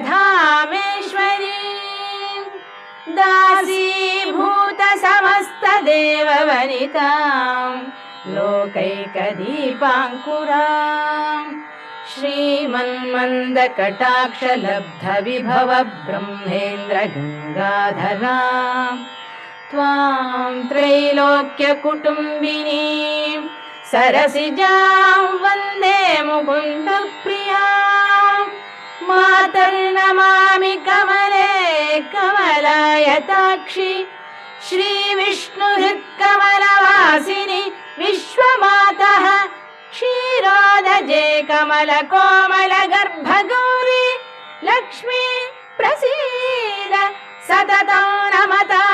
धामेश्वरी दासीभूत समस्त देववनितां लोकैकदीपाङ्कुरां श्रीमन्मन्दकटाक्षलब्धविभव ब्रह्मेन्द्र गङ्गाधरां त्वां त्रैलोक्यकुटुम्बिनीं सरसिजां वन्दे मुकुन्दप्रियां मातर्नमामि कमले कमलायताक्षि श्रीविष्णुहृत्कमलवासिनि विश्वमातः क्षीरोदजे कमलकोमलगर्भगौरी लक्ष्मी प्रसीद सततं नमता